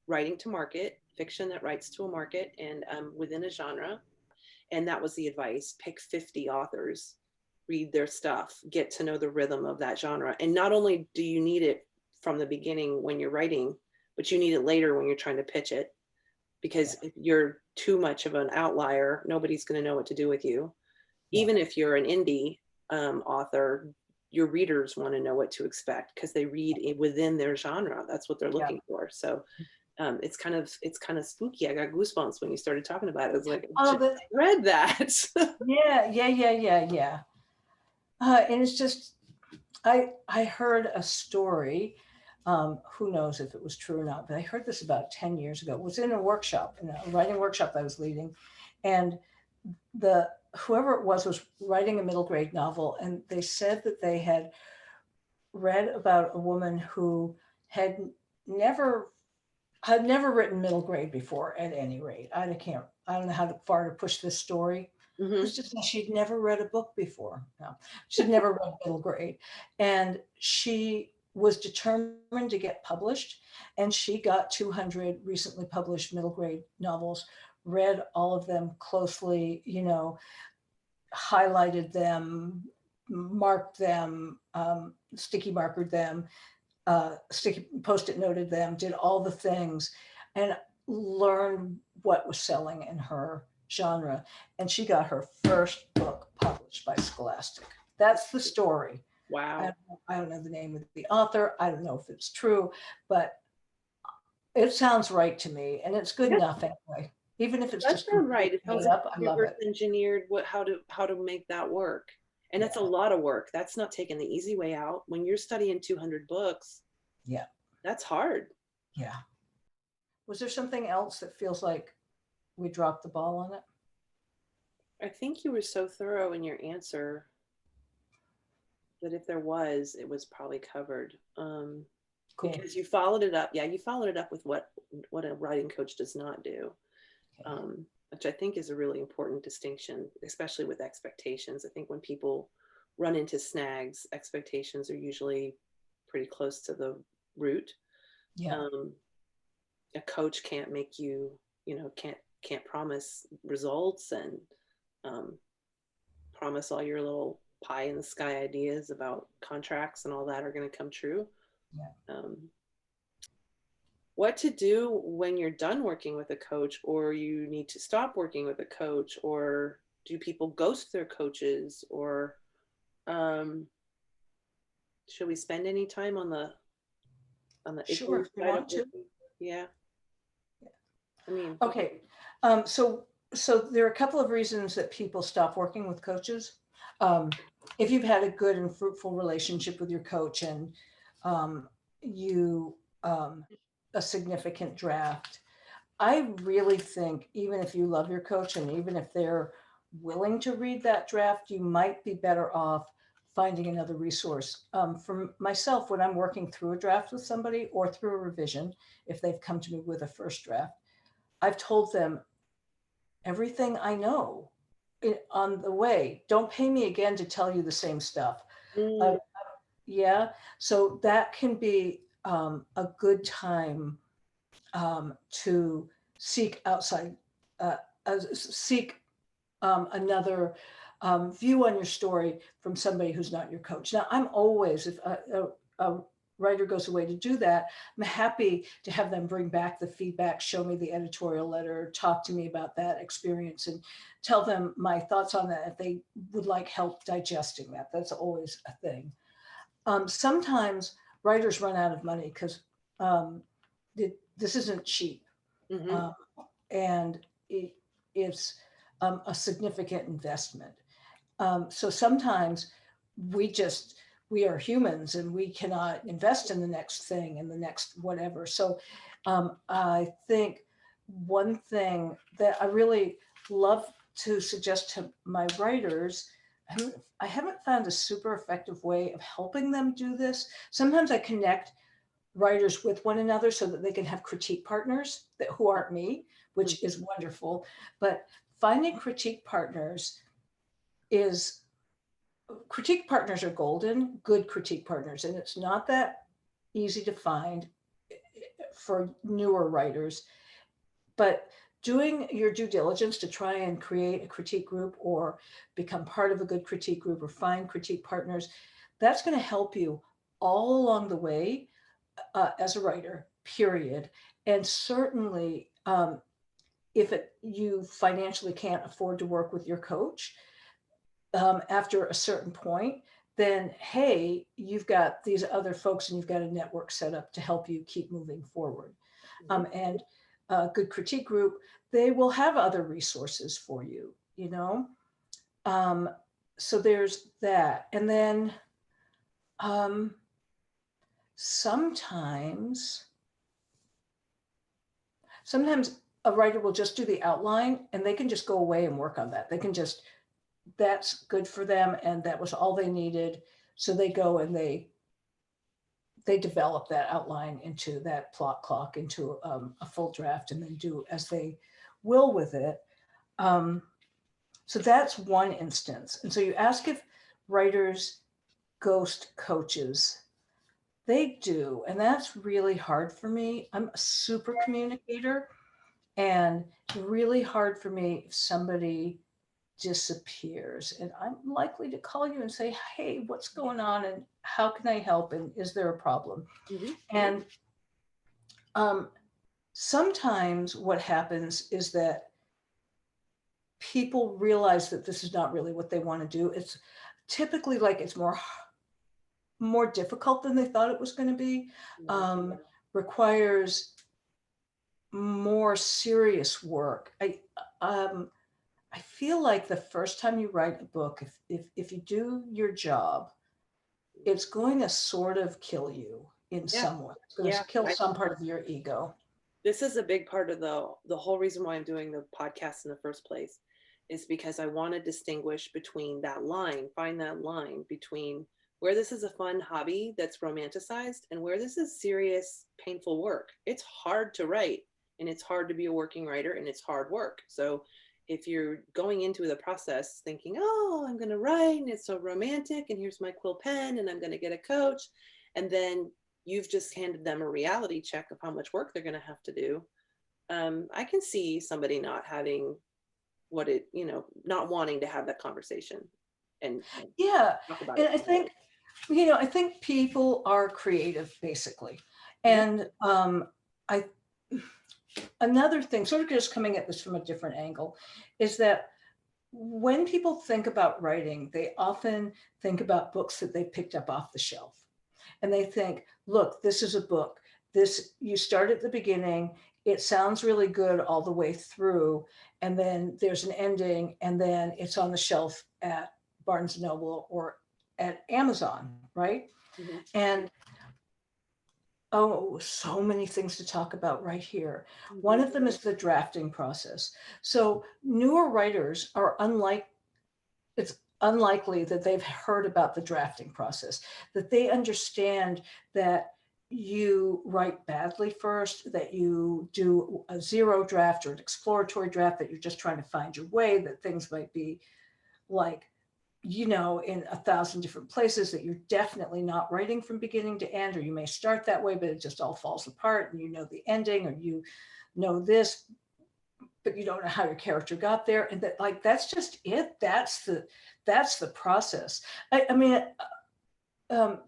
writing to market, fiction that writes to a market and within a genre. And that was the advice: pick 50 authors, read their stuff, get to know the rhythm of that genre. And not only do you need it from the beginning when you're writing, but you need it later when you're trying to pitch it. Because if you're too much of an outlier, nobody's going to know what to do with you. Even if you're an indie author, your readers want to know what to expect because they read within their genre. That's what they're looking for. So it's kind of spooky. I got goosebumps when you started talking about it. It's like, I read that. Yeah. And it's just, I heard a story. Who knows if it was true or not, but I heard this about 10 years ago. It was in a workshop, in a writing workshop I was leading. And whoever it was writing a middle grade novel. And they said that they had read about a woman who had never written middle grade before, at any rate. I don't know how far to push this story. It was just that she'd never read a book before. No, she'd never read middle grade. And she was determined to get published. And she got 200 recently published middle grade novels, read all of them closely, you know, highlighted them, marked them, sticky markered them, sticky post-it noted them, did all the things, and learned what was selling in her genre. And she got her first book published by Scholastic. That's the story. Wow. I don't know the name of the author. I don't know if it's true, but it sounds right to me, and it's good enough anyway. Even if it's That's just right. It sounds like I you love it. engineered how to make that work. And that's a lot of work. That's not taking the easy way out. When you're studying 200 books, Yeah, that's hard. yeah. Was there something else that feels like we dropped the ball on it? I think you were so thorough in your answer that if there was, it was probably covered. Cool. Because you followed it up. Yeah, you followed it up with what a writing coach does not do, which I think is a really important distinction, especially with expectations. I think when people run into snags, expectations are usually pretty close to the root. Yeah. A coach can't make you, can't promise results and promise all your little pie in the sky ideas about contracts and all that are going to come true. Yeah. What to do when you're done working with a coach, or you need to stop working with a coach, or do people ghost their coaches, or should we spend any time on the Sure, if you want to. Yeah. I mean, okay. So there are a couple of reasons that people stop working with coaches. If you've had a good and fruitful relationship with your coach and you a significant draft, I really think even if you love your coach and even if they're willing to read that draft, you might be better off finding another resource. For myself, when I'm working through a draft with somebody or through a revision, if they've come to me with a first draft, I've told them everything I know on the way. Don't pay me again to tell you the same stuff. Mm, Uh, yeah. So that can be a good time to seek outside, uh, seek another view on your story from somebody who's not your coach. Now, I'm always, if a writer goes away to do that, I'm happy to have them bring back the feedback, show me the editorial letter, talk to me about that experience, and tell them my thoughts on that if they would like help digesting that. That's always a thing. Sometimes writers run out of money because um, this isn't cheap. hmm Um, and it's a significant investment. So sometimes we just, we are humans and we cannot invest in the next thing and the next whatever. So I think one thing that I really love to suggest to my writers, I haven't found a super effective way of helping them do this. Sometimes I connect writers with one another so that they can have critique partners that who aren't me, which is wonderful. But finding is critique partners are golden, good critique partners, and it's not that easy to find for newer writers. But doing your due diligence to try and create a critique group or become part of a good critique group or find critique partners, that's going to help you all along the way as a writer, period. And certainly, if you financially can't afford to work with your coach after a certain point, then hey, you've got these other folks and you've got a network set up to help you keep moving forward. And a good critique group, they will have other resources for you, you know? Um, so there's that. And then um, sometimes sometimes a writer will just do the outline and they can just go away and work on that. They can just, that's good for them. And that was all they needed. So they go and they develop that outline into that plot clock into a full draft and then do as they will with it. Um, so that's one instance. And so you ask if writers ghost coaches. They do. And that's really hard for me. I'm a super communicator. And really hard for me if somebody disappears. And I'm likely to call you and say, hey, what's going on? And how can I help? And is there a problem? hmm And um, sometimes what happens is that people realize that this is not really what they want to do. It's typically like it's more difficult than they thought it was going to be. Requires more serious work. I feel like the first time you write a book, if you do your job, it's going to sort of kill you in Yeah. some way. It's going Yeah. to kill some part of your ego. This is a big part of the whole reason why I'm doing the podcast in the first place is because I want to distinguish between that line, find that line between where this is a fun hobby that's romanticized and where this is serious, painful work. It's hard to write and it's hard to be a working writer and it's hard work. So if you're going into the process thinking, oh, I'm going to write and it's so romantic and here's my quill pen and I'm going to get a coach, and then you've just handed them a reality check of how much work they're going to have to do. I can see somebody not having not wanting to have that conversation and Yeah. talk about And it. I think people are creative basically. Mhm. And I, another thing, sort of just coming at this from a different angle, is that when people think about writing, they often think about books that they picked up off the shelf. And they think, look, this is a book. This, you start at the beginning, it sounds really good all the way through, and then there's an ending, and then it's on the shelf at Barnes and Noble or at Amazon, right? Mhm. And oh, so many things to talk about right here. One Mhm. of them is the drafting process. So newer writers are it's unlikely that they've heard about the drafting process, that they understand that you write badly first, that you do a zero draft or an exploratory draft, that you're just trying to find your way, that things might be like, in 1,000 different places, that you're definitely not writing from beginning to end, or you may start that way, but it just all falls apart and you know the ending, or you know this, but you don't know how your character got there. And that, like, that's just it. That's the process. I mean,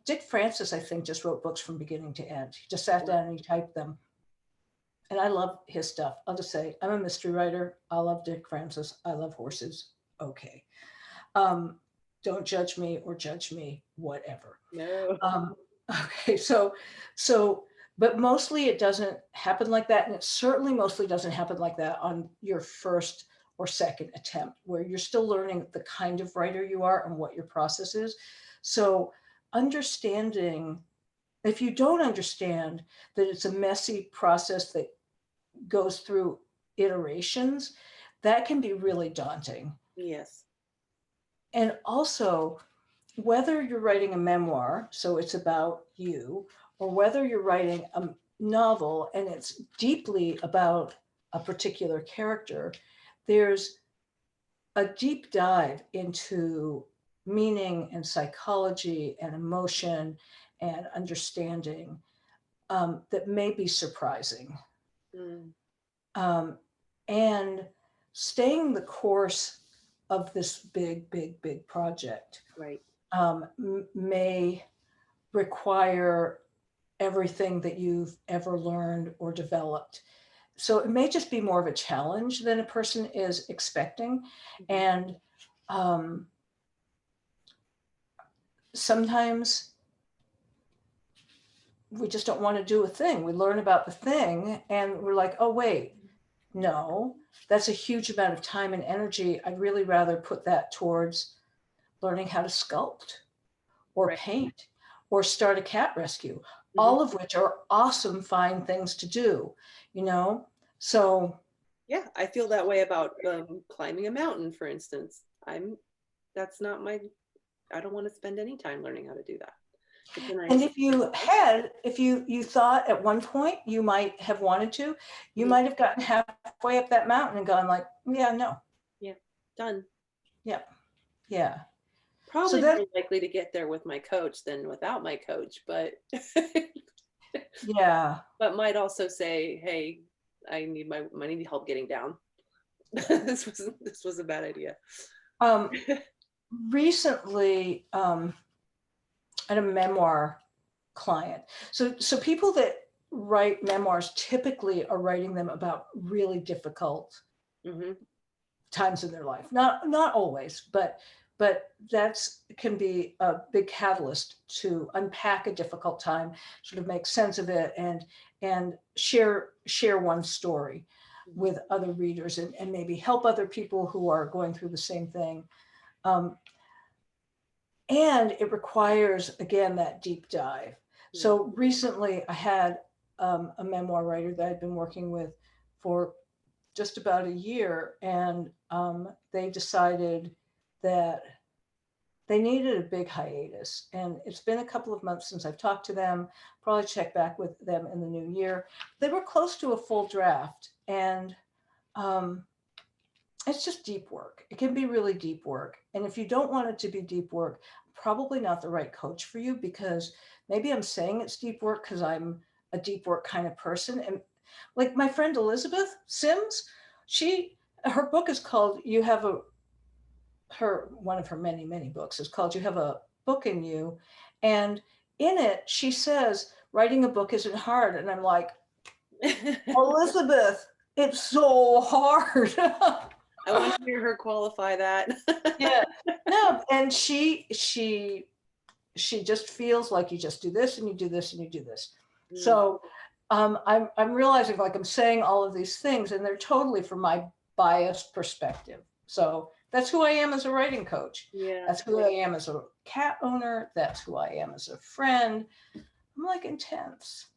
Dick Francis, I think, just wrote books from beginning to end. He just sat down and he typed them. And I love his stuff. I'll just say, I'm a mystery writer. I love Dick Francis. I love horses. Okay. Don't judge me or judge me, whatever. No. Okay. But mostly it doesn't happen like that. And it certainly mostly doesn't happen like that on your first or second attempt, where you're still learning the kind of writer you are and what your process is. So understanding, if you don't understand that it's a messy process that goes through iterations, that can be really daunting. Yes. And also, whether you're writing a memoir, so it's about you, or whether you're writing a novel and it's deeply about a particular character, there's a deep dive into meaning and psychology and emotion and understanding that may be surprising. And staying the course of this big project, Right. may require everything that you've ever learned or developed. So it may just be more of a challenge than a person is expecting. And sometimes we just don't want to do a thing. We learn about the thing and we're like, oh, wait, no, that's a huge amount of time and energy. I'd really rather put that towards learning how to sculpt or Right. paint or start a cat rescue, all of which are awesome, fine things to do, So yeah, I feel that way about climbing a mountain, for instance. I don't want to spend any time learning how to do that. And if you thought at one point you might have wanted to, you might have gotten halfway up that mountain and gone like, yeah, no. Yeah, done. Yeah. Probably more likely to get there with my coach than without my coach, but yeah. But might also say, hey, I need help getting down. This was a bad idea. Recently, at a memoir client. So people that write memoirs typically are writing them about really difficult times in their life. Not always, but that's can be a big catalyst to unpack a difficult time, sort of make sense of it, and share one story with other readers, and maybe help other people who are going through the same thing. And it requires, again, that deep dive. So recently I had a memoir writer that I'd been working with for just about a year, and they decided that they needed a big hiatus. And it's been a couple of months since I've talked to them, probably check back with them in the new year. They were close to a full draft, and it's just deep work. It can be really deep work. And if you don't want it to be deep work, probably not the right coach for you, because maybe I'm saying it's deep work because I'm a deep work kind of person. And like my friend Elizabeth Sims, her book is called one of her many books is called You Have a Book in You. And in it, she says, writing a book isn't hard. And I'm like, Elizabeth, it's so hard. I want to hear her qualify that. Yeah, no, and she just feels like you just do this and you do this and you do this. So I'm realizing, like, I'm saying all of these things and they're totally from my biased perspective. So that's who I am as a writing coach. Yeah. That's who I am as a cat owner. That's who I am as a friend. I'm like intense.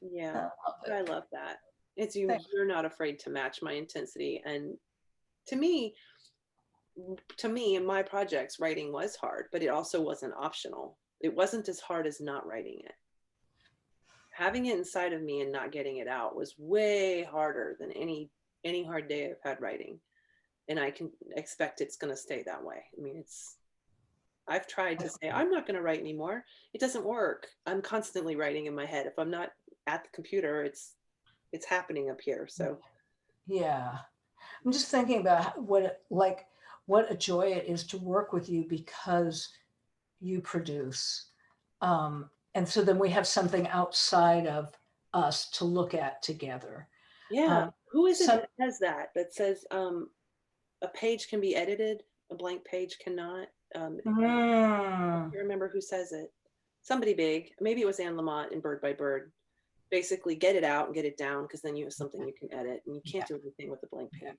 Yeah, I love that. You're not afraid to match my intensity. And to me, in my projects, writing was hard, but it also wasn't optional. It wasn't as hard as not writing it. having it inside of me and not getting it out was way harder than any hard day I've had writing. And I can expect it's going to stay that way. I mean, I've tried to say I'm not going to write anymore. It doesn't work. I'm constantly writing in my head. If I'm not at the computer, it's happening up here. So Yeah. I'm just thinking about what a joy it is to work with you because you produce. And so then we have something outside of us to look at together. yeah, Um, who is it some, that says a page can be edited, a blank page cannot? I mm, can't remember who says it. Somebody big, maybe it was Anne Lamott in Bird by Bird. Basically, get it out and get it down because then you have something you can edit, and you can't yeah, do anything with a blank yeah. page.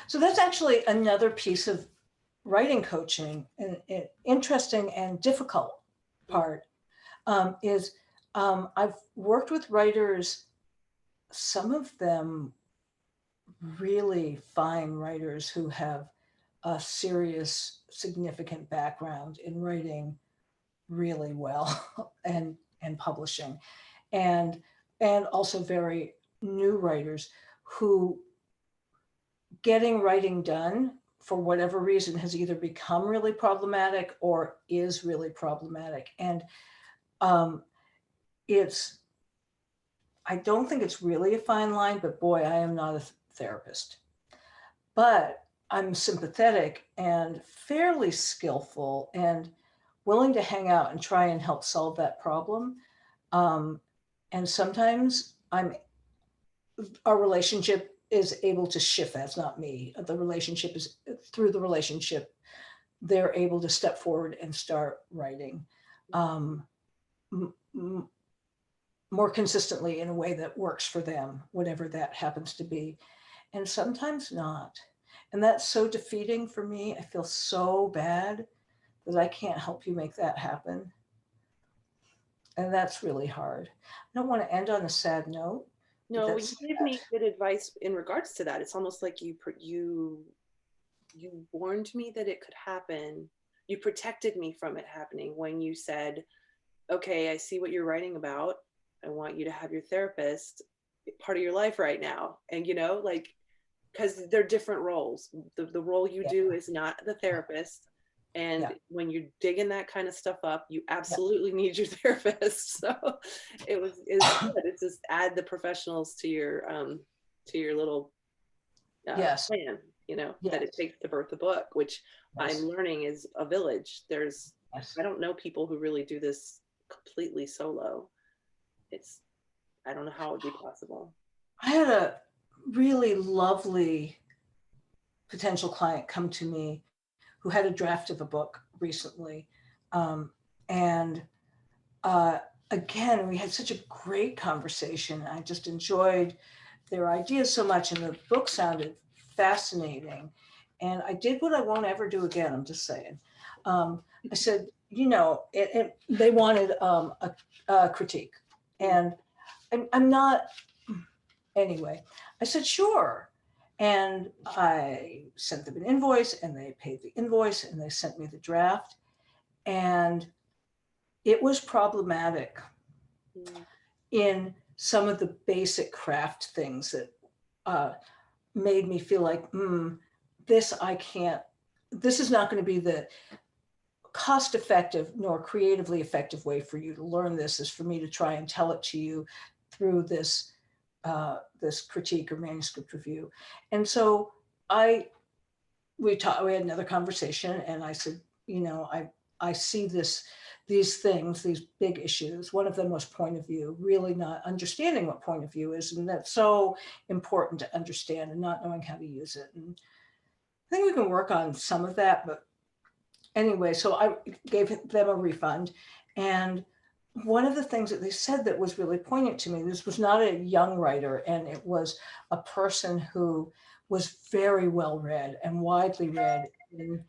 So that's actually another piece of writing coaching, an interesting and difficult part is I've worked with writers, some of them really fine writers who have a serious, significant background in writing really well and publishing, and and also very new writers who getting writing done for whatever reason has either become really problematic or is really problematic. And um, it's, I don't think it's really a fine line, but boy, I am not a therapist. But I'm sympathetic and fairly skillful and willing to hang out and try and help solve that problem. Um, and sometimes our relationship is able to shift. That's not me. The relationship is through the relationship, they're able to step forward and start writing um, m- m- more consistently in a way that works for them, whatever that happens to be. And sometimes not. And that's so defeating for me. I feel so bad that I can't help you make that happen. And that's really hard. I don't want to end on a sad note, but No, you that's gave sad. me good advice in regards to that. It's almost like you warned me that it could happen. You protected me from it happening when you said, "Okay, I see what you're writing about. I want you to have your therapist part of your life right now." And like, because they're different roles. The role you Yeah, do is not the therapist. yeah, And when you're digging that kind of stuff up, you yeah. absolutely need your therapist. So it's good. It's just add the professionals to your little Yes, plan, that it yes, takes to birth a book, which I'm yes, learning is a village. yes. I don't know people who really do this completely solo. It's, I don't know how it would be possible. I had a really lovely potential client come to me who had a draft of a book recently. Um, and uh, again, we had such a great conversation. I just enjoyed their ideas so much, and the book sounded fascinating. And I did what I won't ever do again. I'm just saying. I said, they wanted a critique, Mm. and I'm not. Anyway, I said sure, and I sent them an invoice, and they paid the invoice, and they sent me the draft, and it was problematic Mm. in some of the basic craft things that uh, made me feel like, this I can't, this is not going to be the cost effective nor creatively effective way for you to learn this, is for me to try and tell it to you through this critique or manuscript review. And so we had another conversation, and I said, I see these things, these big issues. One of them was point of view, really not understanding what point of view is, and that's so important to understand, and not knowing how to use it. And I think we can work on some of that, but anyway, so I gave them a refund. And one of the things that they said that was really poignant to me, this was not a young writer, and it was a person who was very well read and widely read in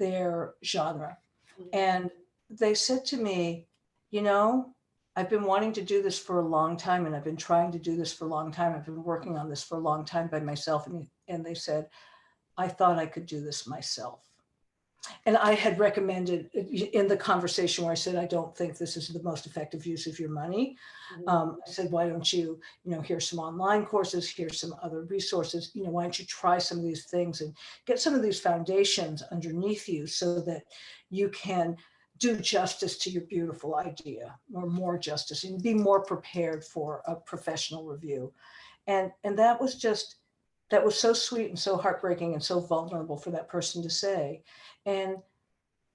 their genre. Mm. And they said to me, you know, I've been wanting to do this for a long time, and I've been trying to do this for a long time. I've been working on this for a long time by myself. And they said, I thought I could do this myself. And I had recommended in the conversation where I said, I don't think this is the most effective use of your money. I said, why don't you, here's some online courses, here's some other resources, why don't you try some of these things and get some of these foundations underneath you so that you can do justice to your beautiful idea, or more justice, and be more prepared for a professional review. And that was so sweet and so heartbreaking and so vulnerable for that person to say. And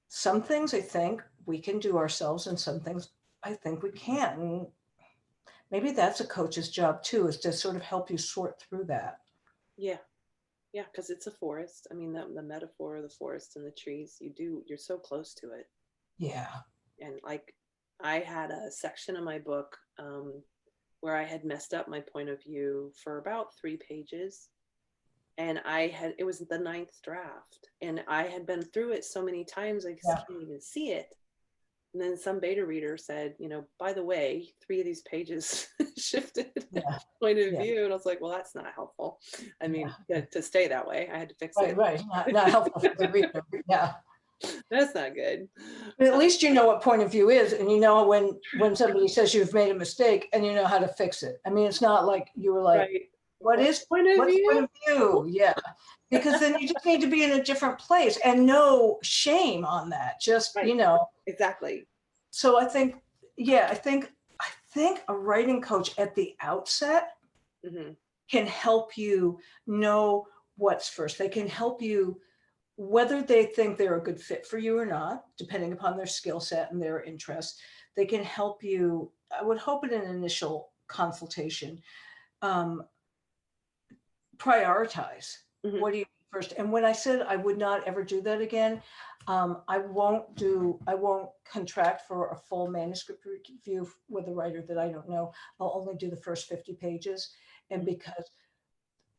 some things I think we can do ourselves, and some things I think we can't. And maybe that's a coach's job too, is to sort of help you sort through that. Yeah. Yeah. Cause it's a forest. I mean, the metaphor of the forest and the trees, you're so close to it. Yeah. And like, I had a section of my book where I had messed up my point of view for about 3 pages. And it was the 9th draft. And I had been through it so many times, I just can't even see it. And then some beta reader said, by the way, 3 of these pages shifted point of view. And I was like, well, that's not helpful. I mean, to stay that way, I had to fix it. Right. Not helpful for the reader. Yeah. That's not good. But at least you know what point of view is, and when somebody says you've made a mistake, and you know how to fix it. I mean, it's not like you were like, right. What's point of view? Yeah. Because then you just need to be in a different place, and no shame on that. Just, Exactly. So I think a writing coach at the outset can help you know what's first. They can help you whether they think they're a good fit for you or not, depending upon their skill set and their interests. They can help you, I would hope, in an initial consultation, prioritize. What do you do first? And when I said I would not ever do that again, I won't contract for a full manuscript review with a writer that I don't know. I'll only do the first 50 pages. And because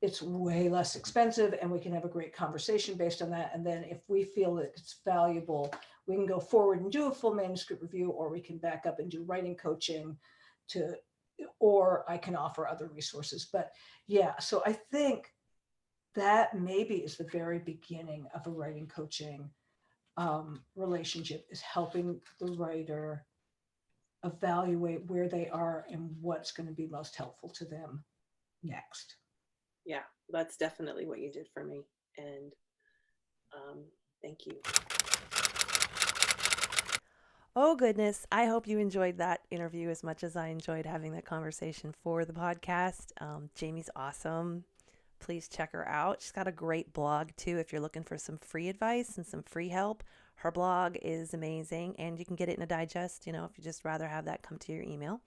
it's way less expensive and we can have a great conversation based on that. And then if we feel that it's valuable, we can go forward and do a full manuscript review, or we can back up and do writing coaching or I can offer other resources. But yeah, so I think that maybe is the very beginning of a writing coaching relationship, is helping the writer evaluate where they are and what's going to be most helpful to them next. Yeah, that's definitely what you did for me. And thank you. Oh, goodness. I hope you enjoyed that interview as much as I enjoyed having that conversation for the podcast. Jamie's awesome. Please check her out. She's got a great blog, too, if you're looking for some free advice and some free help. Her blog is amazing, and you can get it in a digest, if you just rather have that come to your email.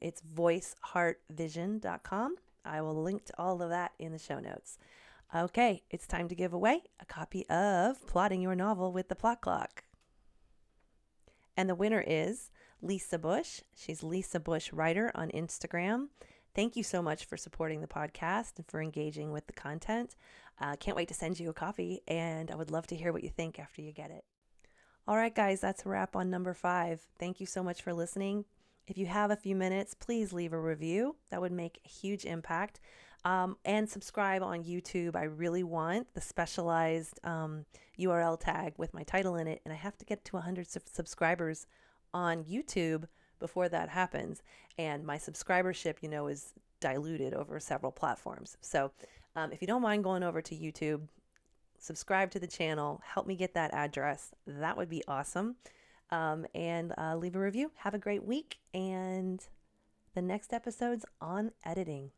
It's voiceheartvision.com. I will link to all of that in the show notes. Okay, it's time to give away a copy of Plotting Your Novel with the Plot Clock. And the winner is Lisa Bush. She's Lisa Bush Writer on Instagram. Thank you so much for supporting the podcast and for engaging with the content. Can't wait to send you a copy, and I would love to hear what you think after you get it. All right, guys, that's a wrap on number 5. Thank you so much for listening. If you have a few minutes, please leave a review. That would make a huge impact. And subscribe on YouTube. I really want the specialized URL tag with my title in it. And I have to get to 100 subscribers on YouTube before that happens. And my subscribership, is diluted over several platforms. So if you don't mind going over to YouTube, subscribe to the channel, help me get that address. That would be awesome. And leave a review. Have a great week. And the next episode's on editing.